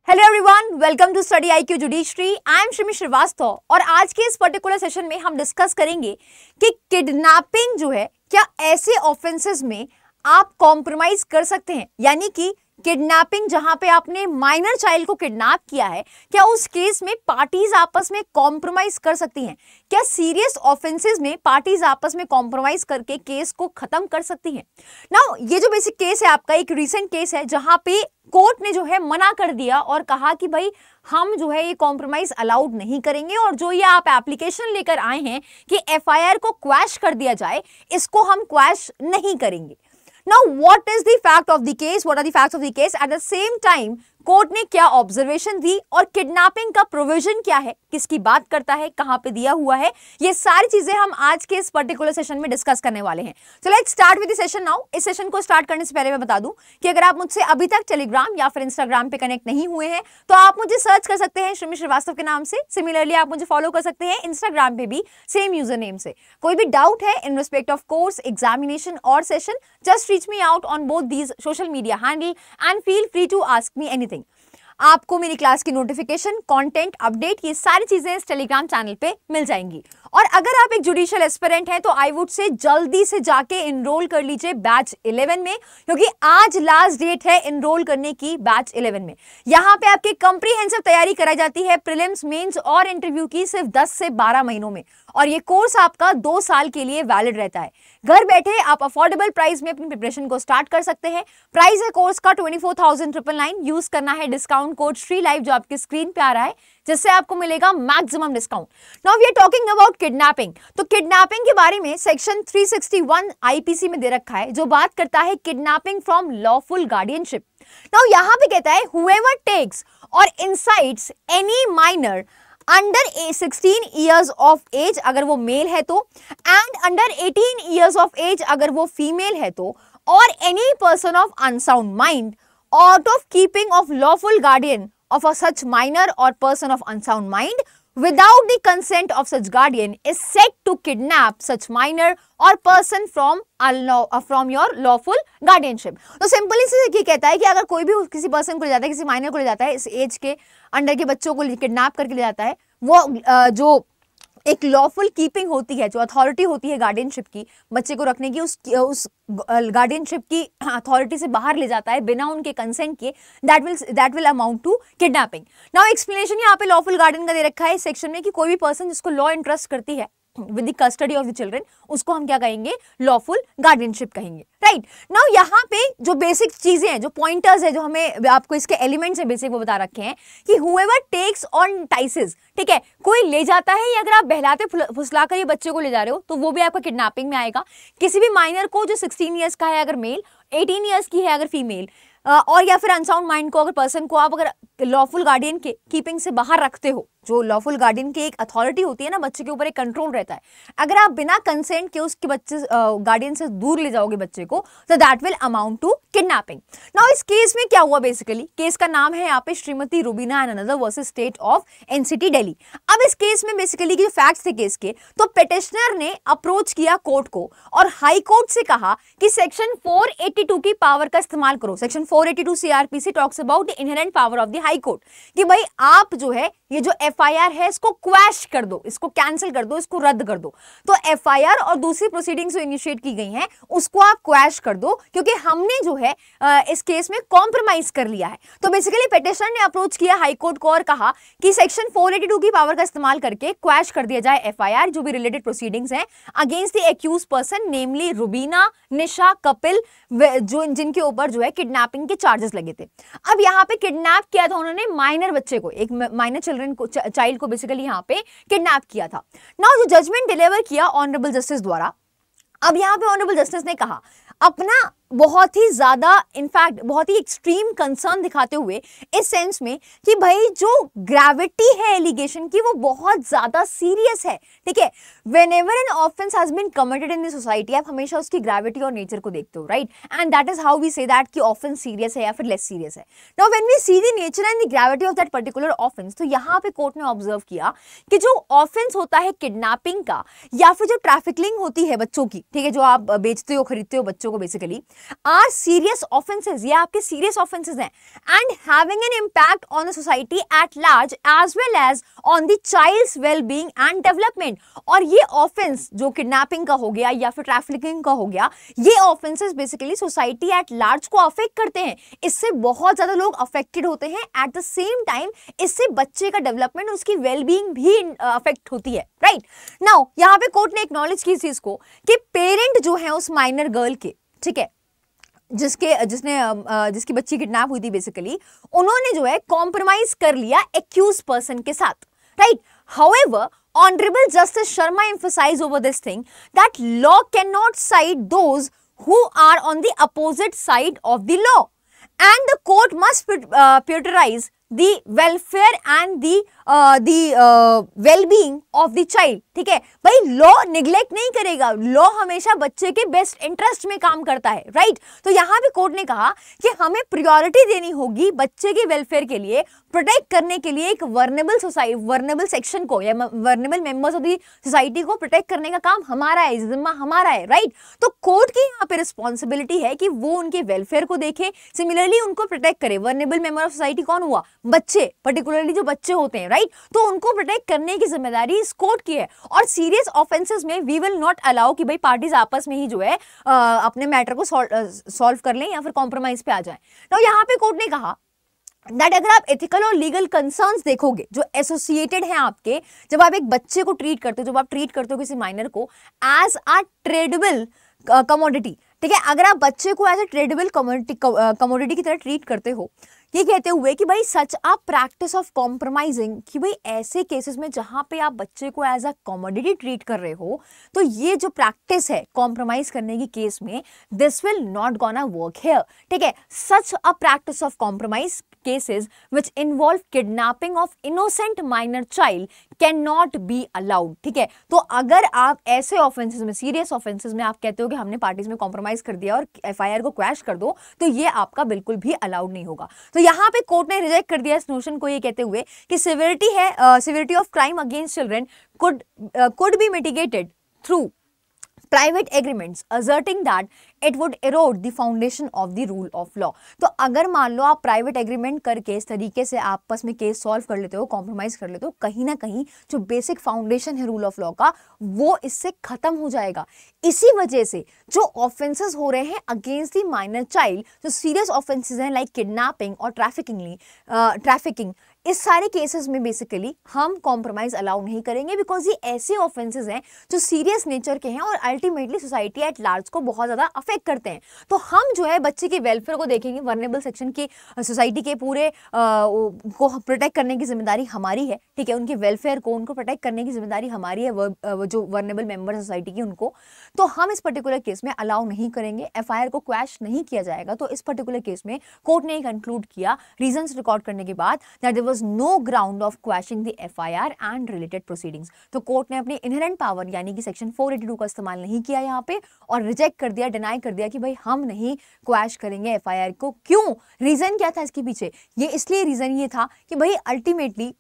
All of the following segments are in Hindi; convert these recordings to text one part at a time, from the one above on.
Hello everyone, welcome to Study IQ judiciary. I am Shrimi Srivastava और आज के इस पर्टिकुलर सेशन में हम डिस्कस करेंगे कि किडनैपिंग जो है क्या ऐसे ऑफेंसेस में आप कॉम्प्रोमाइज कर सकते हैं, यानी कि किडनैपिंग जहां पे आपने माइनर चाइल्ड को किडनैप किया है, क्या उस केस में पार्टीज आपस में कॉम्प्रोमाइज कर सकती हैं? क्या सीरियस ऑफेंसेस में पार्टीज आपस में कॉम्प्रोमाइज करके केस को खत्म कर सकती हैं? नाउ ये जो बेसिक केस है आपका, एक रीसेंट केस है जहां पे कोर्ट ने जो है मना कर दिया और कहा कि भाई हम जो है ये कॉम्प्रोमाइज अलाउड नहीं करेंगे और जो ये आप एप्लीकेशन लेकर आए हैं कि एफआईआर को क्वैश कर दिया जाए, इसको हम क्वैश नहीं करेंगे। Now, what is the fact of the case? What are the facts of the case? At the same time, court ने क्या ऑब्जर्वेशन दी और किडनैपिंग का प्रोविजन क्या है, किसकी बात करता है, कहां पे दिया हुआ है, ये सारी चीजें हम आज के इस पर्टिकुलर सेशन में डिस्कस करने वाले हैं। So let's start with the session now. इस सेशन को स्टार्ट करने से पहले मैं बता दूं कि अगर आप मुझसे अभी तक टेलीग्राम या फिर इंस्टाग्राम पे कनेक्ट नहीं हुए हैं तो आप मुझे सर्च कर सकते हैं श्रीमी श्रीवास्तव के नाम से। सिमिलरली आप मुझे फॉलो कर सकते हैं इंस्टाग्राम पे भी सेम यूजर नेम से। कोई भी डाउट है in respect of course, examination और session, just reach me out on both these social media handle and feel free to ask me anything. आपको मेरी क्लास की नोटिफिकेशन, कंटेंट, अपडेट, ये सारी चीजें इस टेलीग्राम चैनल पे मिल जाएंगी। और अगर आप एक जुडिशियल एस्पिरेंट हैं तो आई वुड से जल्दी से जाके इनरोल कर लीजिए बैच 11 में, क्योंकि आज लास्ट डेट है इनरोल करने की बैच 11 में। यहाँ पे आपकी कंप्रीहेंसिव तैयारी कराई जाती है प्रीलिम्स, मेंस और इंटरव्यू की सिर्फ 10 से 12 महीनों में, और ये कोर्स आपका 2 साल के लिए वैलिड रहता है। घर बैठे आप अफोर्डेबल प्राइस में अपनी प्रिपरेशन को स्टार्ट कर सकते हैं। प्राइस है कोर्स का 24,999। यूज करना है डिस्काउंट कोड श्री लाइव जो आपकी स्क्रीन पे आ रहा है, जिससे आपको मिलेगा maximum discount. Now we are talking about kidnapping. तो किडनैपिंग के बारे में सेक्शन 361 आईपीसी में दे रखा है, जो बात करता है kidnapping from lawful guardianship. Now यहां पे कहता है whoever takes or incites any minor under 16 years of age अगर वो मेल है तो, and under 18 years of age अगर वो फीमेल है तो, और any person of unsound mind out of keeping of lawful guardian of a such minor or person of unsound mind without the consent of such guardian is said to kidnap such minor or person from your lawful guardianship। तो सिंपली से ये कहता है कि अगर कोई भी किसी पर्सन को ले जाता है, किसी माइनर को ले जाता है, इस एज के अंडर के बच्चों को किडनैप करके ले जाता है, वो जो एक लॉफुल कीपिंग होती है, जो अथॉरिटी होती है गार्डियनशिप की, बच्चे को रखने की, उस गार्डियनशिप की अथॉरिटी से बाहर ले जाता है बिना उनके कंसेंट के, that will amount to kidnapping. Now explanation यहाँ पे लॉफुल गार्डियन का दे रखा है इस सेक्शन में कि कोई भी पर्सन जिसको लॉ इंटरेस्ट करती है with the custody of the children, उसको हम क्या कहेंगे? लॉफुल गार्डियनशिप कहेंगे, राइट। नाउ यहाँ पे जो बेसिक चीजें हैं, जो पॉइंटर्स है, जो हमें आपको इसके एलिमेंट्स है बेसिक वो बता रखे हैं कि whoever takes on entices, ठीक है, कोई ले जाता है या अगर आप बहलाते फुसला कर ये बच्चे को ले जा रहे हो तो वो भी आपका किडनैपिंग में आएगा। किसी भी माइनर को जो 16 ईयर्स का है अगर मेल, 18 ईयर्स की है अगर फीमेल, और या फिर अनसाउंड माइंड को अगर पर्सन को आप अगर लॉफुल गार्डियन के कीपिंग से बाहर रखते हो, जो लॉफुल गार्डियन की एक अथॉरिटी होती है ना, बच्चे के ऊपर एक कंट्रोल रहता है, अगर आप बिना कंसेंट के उसके बच्चे गार्डियन से दूर ले जाओगे बच्चे को, तो that will amount to kidnapping. Now इस केस में क्या हुआ, बेसिकली केस का नाम है यहाँ पे Shrimati Rubina and another versus state of NCT Delhi. अब इस केस में बेसिकली जो फैक्ट्स थे केस के, तो पिटिशनर ने अप्रोच किया कोर्ट को और हाई कोर्ट से कहा कि सेक्शन 482 की पावर का इस्तेमाल करो। Section 482 CrPC talks about the inherent power of the high court, कि भाई आप जो है ये जो एफआईआर है इसको क्वैश कर दो, इसको कैंसिल कर दो, इसको रद्द कर दो। तो एफआईआर और दूसरी प्रोसीडिंग्स जो इनिशिएट की गई हैं उसको आप क्वैश कर दो, क्योंकि हमने जो है इस केस में कॉम्प्रोमाइज कर लिया है। तो बेसिकली पिटिशनर ने अप्रोच किया हाई कोर्ट को और कहा कि सेक्शन 482 की पावर का इस्तेमाल करके क्वैश कर दिया जाए एफआईआर, जो भी रिलेटेड प्रोसीडिंग्स हैं अगेंस्ट द एक्यूज पर्सन, नेमली रुबीना, निशा, कपिल, जो जिनके ऊपर जो है किडनैपिंग के चार्जेस लगे थे। अब यहाँ पे किडनैप किया था उन्होंने माइनर बच्चे को, एक माइनर चिल्ड्रन को, चाइल्ड को बेसिकली यहाँ पे किडनैप किया था। नाउ जो जजमेंट डिलीवर किया ऑनरेबल जस्टिस द्वारा, अब यहाँ पे ऑनरेबल जस्टिस ने कहा अपना बहुत ही ज्यादा, इनफैक्ट बहुत ही एक्सट्रीम कंसर्न दिखाते हुए इस सेंस में कि भाई जो ग्रेविटी है एलिगेशन की वो बहुत ज्यादा सीरियस है, ठीक है। Whenever an offence has been committed in the society, आप हमेशा उसकी ग्रेविटी और नेचर को देखते हो, right, and that is how we say that कि ऑफेंस सीरियस है या फिर लेस सीरियस है। Now when we see the nature and the gravity of that particular offence, तो यहाँ पे कोर्ट ने ऑब्जर्व किया कि जो ऑफेंस होता है किडनैपिंग का या फिर जो ट्रैफिकिंग होती है बच्चों की, ठीक है, जो आप बेचते हो खरीदते हो बच्चों को बेसिकली, आर सीरियस ऑफेंसेस, ये आपके सीरियस ऑफेंसेस हैं, and having an impact on the society at large as well as on the child's well being and development. और ये ऑफेंस जो किडनैपिंग का हो गया या फिर ट्रैफिकिंग का हो गया, ये offences basically society at large को अफेक्ट करते हैं, इससे बहुत ज्यादा लोग अफेक्टेड होते हैं। एट द सेम टाइम इससे बच्चे का डेवलपमेंट, उसकी वेलबींग भी अफेक्ट होती है, राइट। नाउ यहाँ पे कोर्ट ने एक्नॉलेज की इस चीज को कि पेरेंट जो है उस माइनर गर्ल के, ठीक है, जिसकी बच्ची किडनैप हुई थी बेसिकली, उन्होंने जो है कॉम्प्रोमाइज कर लिया एक्यूज पर्सन के साथ, right. However, Honorable Justice Sharma emphasized over this thing that law cannot side those who are on the opposite side of the law, and the court must prioritize the welfare and the well-being of the child। ठीक है भाई, लॉ निग्लेक्ट नहीं करेगा, लॉ हमेशा बच्चे के बेस्ट इंटरेस्ट में काम करता है, राइट। तो यहाँ पे कोर्ट ने कहा कि हमें प्रायोरिटी देनी होगी बच्चे के वेलफेयर के लिए, प्रोटेक्ट करने के लिए एक वर्नेबल सेक्शन को या vulnerable members of the society को प्रोटेक्ट करने का काम हमारा है, जिम्मा हमारा है, राइट। तो कोर्ट की यहाँ पे रिस्पॉन्सिबिलिटी है कि वो उनके वेलफेयर को देखे, सिमिलरली उनको प्रोटेक्ट करे। वर्नेबल मेंबर ऑफ सोसाइटी कौन हुआ? बच्चे, पर्टिकुलरली जो बच्चे होते हैं, राइट। तो उनको प्रोटेक्ट करने की जिम्मेदारी इस कोर्ट की है। और सीरियस ऑफेंसेस में वी विल नॉट अलाउ कि भाई पार्टीज आपस में ही जो है अपने मैटर को सॉल्व कर लें या फिर कॉम्प्रोमाइज पे आ जाएं। तो यहाँ पे कोर्ट ने कहा दैट अगर आप एथिकल और लीगल कंसर्न्स देखोगे जो एसोसिएटेड हैं आपके, जब आप एक बच्चे को ट्रीट करते हो, जब आप ट्रीट करते हो किसी माइनर को एज अ ट्रेडेबल कमोडिटी, ठीक है, अगर आप बच्चे को एज ए ट्रेडेबल कमोडिटी की तरह ट्रीट करते हो, ये कहते हुए कि भाई सच अ प्रैक्टिस ऑफ कॉम्प्रोमाइजिंग, कि भाई ऐसे केसेस में जहां पे आप बच्चे को एज अ कमोडिटी ट्रीट कर रहे हो, तो ये जो प्रैक्टिस है कॉम्प्रोमाइज करने की केस में, this will not gonna work here, ठीक है। Such a practice of compromise cases which involve kidnapping of innocent minor child can not be allowed, ठीक है। तो अगर आप ऐसे ऑफेंसेस में, सीरियस ऑफेंसेस में आप कहते हो कि हमने पार्टीज में कॉम्प्रोमाइज कर दिया और एफआईआर को क्वैश कर दो, तो ये आपका बिल्कुल भी अलाउड नहीं होगा। तो यहाँ पे कोर्ट ने रिजेक्ट कर दिया इस नोशन को, ये कहते हुए कि severity of crime against children could be mitigated through private agreements, asserting that it would erode the foundation of the rule of law। तो अगर मान लो आप प्राइवेट एग्रीमेंट करके इस तरीके से आपस में केस सॉल्व कर लेते हो, कॉम्प्रोमाइज कर लेते हो, कहीं ना कहीं जो बेसिक फाउंडेशन है रूल ऑफ लॉ का, वो इससे खत्म हो जाएगा। इसी वजह से जो ऑफेंसेस हो रहे हैं अगेंस्ट द माइनर चाइल्ड, जो सीरियस ऑफेंसेस हैं लाइक किडनैपिंग और ट्रैफिकिंग, इस सारे केसेस में बेसिकली हम कॉम्प्रोमाइज अलाउ नहीं करेंगे, बिकॉज ये ऐसे ऑफेंसेस हैं जो सीरियस नेचर के हैं और अल्टीमेटली सोसाइटी एट लार्ज को बहुत ज्यादा अफेक्ट करते हैं। तो हम जो है बच्चे के वेलफेयर को देखेंगे, वर्नेबल सेक्शन की सोसाइटी के पूरे को प्रोटेक्ट करने की जिम्मेदारी हमारी है, ठीक है, उनके वेलफेयर को, उनको प्रोटेक्ट करने की जिम्मेदारी हमारी है, जो वर्नेबल मेंबर सोसाइटी की उनको। तो हम इस पर्टिकुलर केस में अलाउ नहीं करेंगे, एफआईआर को क्वैश नहीं किया जाएगा। तो इस पर्टिकुलर केस में कोर्ट ने कंक्लूड किया रीजंस रिकॉर्ड करने के बाद that there was no ground of quashing the FIR and related proceedings. तो कोर्ट ने अपनी इनहेरेंट पावर यानी कि सेक्शन 482 का इस्तेमाल नहीं किया यहाँ पे और रिजेक्ट कर दिया, डिनाई कर दिया कि भाई हम नहीं क्वैश करेंगे एफआईआर को। क्यों? रीजन क्या था इसके पीछे? ये इसलिए रीजन ये था कि भाई अल्टीमेटली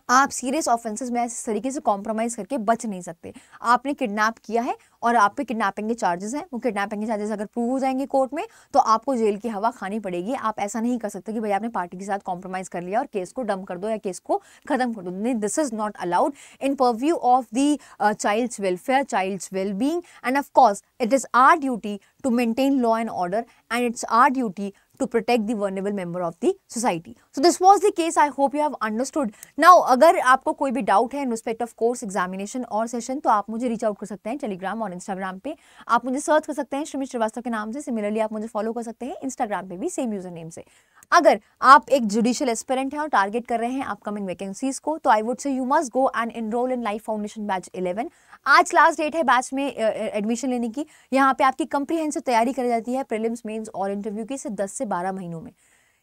आप सीरियस ऑफेंसेस में इस तरीके से कॉम्प्रोमाइज करके बच नहीं सकते। आपने किडनैप किया है और आप पे किडनैपिंग के चार्जेस हैं, वो किडनैपिंग के चार्जेस अगर प्रूव हो जाएंगे कोर्ट में तो आपको जेल की हवा खानी पड़ेगी। आप ऐसा नहीं कर सकते कि भाई आपने पार्टी के साथ कॉम्प्रोमाइज कर लिया और केस को डम कर दो या केस को खत्म कर दो। This is not allowed in purview of the child's welfare, child's wellbeing, and of course it is our duty to maintain law and order and it's our duty to protect the vulnerable member of the society. So this was the case. I hope you have understood. Now अगर आपको कोई भी डाउट है in respect of course examination और सेशन तो आप मुझे रीच आउट कर सकते हैं टेलीग्राम और इंस्टाग्राम पे। आप मुझे सर्च कर सकते हैं श्रीमित श्रीवास्तव के नाम से। सिमिलरली आप मुझे फॉलो कर सकते हैं इंस्टाग्राम पे भी सेम यूजर नेम से। अगर आप एक जुडिशियल एस्पिरेंट हैं और टारगेट कर रहे हैं अपकमिंग वैकेंसीज को तो I would say you must go and enrol in life foundation batch 11। आज लास्ट डेट है बैच में एडमिशन लेने की। यहाँ पे आपकी कंप्रीहेंसिव तैयारी करी जाती है प्रीलिम्स, मेंस और इंटरव्यू की 10 से 12 महीनों में।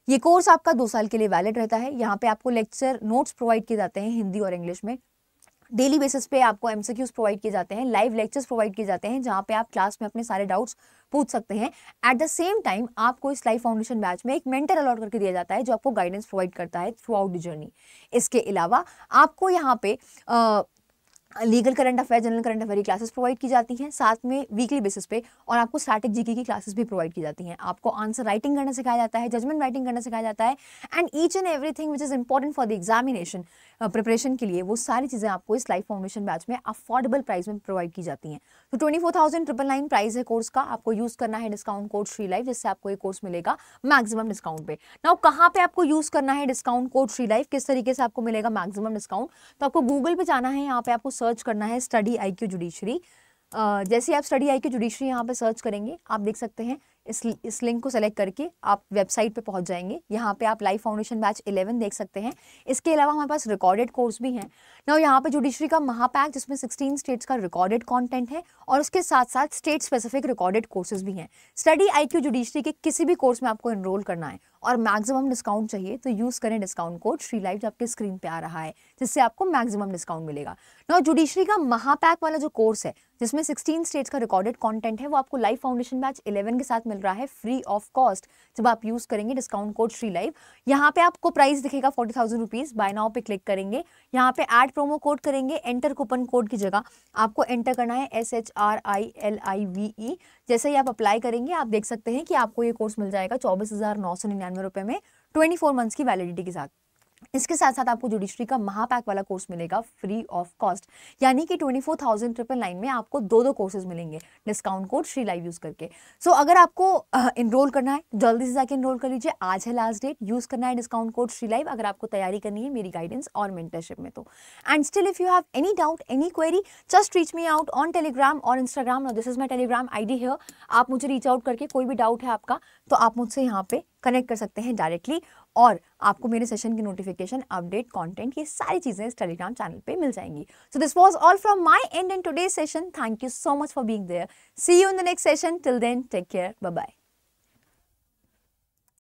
ये कोर्स आपका 2 साल के लिए वैलिड रहता है। यहाँ पे आपको लेक्चर नोट्स प्रोवाइड किए जाते हैं हिंदी और इंग्लिश में। डेली बेसिस पे आपको एमसीक्यूज प्रोवाइड किए जाते हैं, लाइव लेक्चर्स प्रोवाइड किए जाते हैं जहाँ पे आप क्लास में अपने सारे डाउट्स पूछ सकते हैं। एट द सेम टाइम आपको इस लाइफ फाउंडेशन बैच में एक मेंटर अलॉट करके दिया जाता है जो आपको गाइडेंस प्रोवाइड करता है थ्रू आउट द जर्नी। इसके अलावा आपको यहाँ पे legal current affair, general current affair की क्लासेस प्रोवाइड की जाती हैं, साथ में वीकली बेसिस पे, और आपको स्टैटिक जीके की क्लासेस भी प्रोवाइड की जाती हैं। आपको आंसर राइटिंग करना सिखाया जाता है, जजमेंट राइटिंग करना सिखाया जाता है, and each and everything which is important for the examination preparation के लिए, वो सारी चीज़ें आपको इस लाइफ फाउंडेशन बैच में अफोर्डेबल प्राइस में प्रोवाइड की जाती हैं। तो 24,999 प्राइस है कोर्स का। आपको यूज़ करना है डिस्काउंट कोड श्री लाइफ, जिससे आपको ये कोर्स मिलेगा मैक्सिमम डिस्काउंट पे। नाउ कहाँ पे आपको यूज़ करना है डिस्काउंट कोड श्री लाइफ, किस तरीके से आपको मिलेगा मैक्सिमम डिस्काउंट? तो आपको गूगल पे जाना है, यहाँ पे आपको सर्च करना है स्टडी IQ जुडिशरी। जैसे आप स्टडी IQ जुडिशरी यहाँ पे सर्च करेंगे, आप देख सकते हैं इस लिंक को सेलेक्ट करके आप वेबसाइट पे पहुंच जाएंगे। यहाँ पे आप लाइफ फाउंडेशन बैच 11 देख सकते हैं। इसके अलावा हमारे पास रिकॉर्डेड कोर्स भी हैं। ना यहाँ पे जुडिशरी का महापैक, जिसमें 16 स्टेट्स का रिकॉर्डेड कंटेंट है, और उसके साथ साथ स्टेट स्पेसिफिक रिकॉर्डेड कोर्सेज भी हैं। स्टडी IQ जुडिशरी के किसी भी कोर्स में आपको एनरोल करना है और मैक्सिमम डिस्काउंट चाहिए, तो यूज़ करें डिस्काउंट कोड श्री लाइफ, जो आपके स्क्रीन पे आ रहा है, जिससे आपको मैक्सिमम डिस्काउंट मिलेगा। ना जुडिशरी का महापैक वाला जो कोर्स है, जिसमें 16 स्टेट्स का रिकॉर्डेड कंटेंट है, वो आपको लाइफ फाउंडेशन बैच 11 के साथ मिल रहा है फ्री ऑफ कॉस्ट, जब आप यूज करेंगे डिस्काउंट कोड श्री लाइफ। यहाँ पे आपको प्राइस दिखेगा 40,000 रुपीज। बाय नाउ पे क्लिक करेंगे, यहाँ पे ऐड प्रोमो कोड करेंगे, एंटर कूपन कोड की जगह आपको एंटर करना है SHRILIVE। जैसे ही आप अप्लाई करेंगे, आप देख सकते हैं कि आपको ये कोर्स मिल जाएगा 24,999 रुपए में 24 मंथ्स की वैलिडिटी के साथ। इसके साथ साथ आपको जुडिशरी का महापैक वाला कोर्स मिलेगा फ्री ऑफ कॉस्ट, यानी कि 24,999 में आपको दो कोर्सेज मिलेंगे discount code Shri live use करके। सो अगर आपको इनरोल करना है, जल्दी से जाके इनरोल कर लीजिए, आज है लास्ट डेट। यूज करना है डिस्काउंट कोड श्री लाइव अगर आपको तैयारी करनी है मेरी गाइडेंस और मेंटरशिप में तो। And still if you have any doubt, any query, just reach me out on Telegram और Instagram. This is my Telegram ID here. आप मुझे रीच आउट करके कोई भी डाउट है आपका, तो आप मुझसे यहाँ पे कनेक्ट कर सकते हैं डायरेक्टली, और आपको मेरे सेशन की नोटिफिकेशन, अपडेट, कंटेंट, ये सारी चीजें इस टेलीग्राम चैनल पे मिल जाएंगी। So this was all from my end in today's session. Thank you so much for being there. See you in the next session. Till then, take care, bye bye.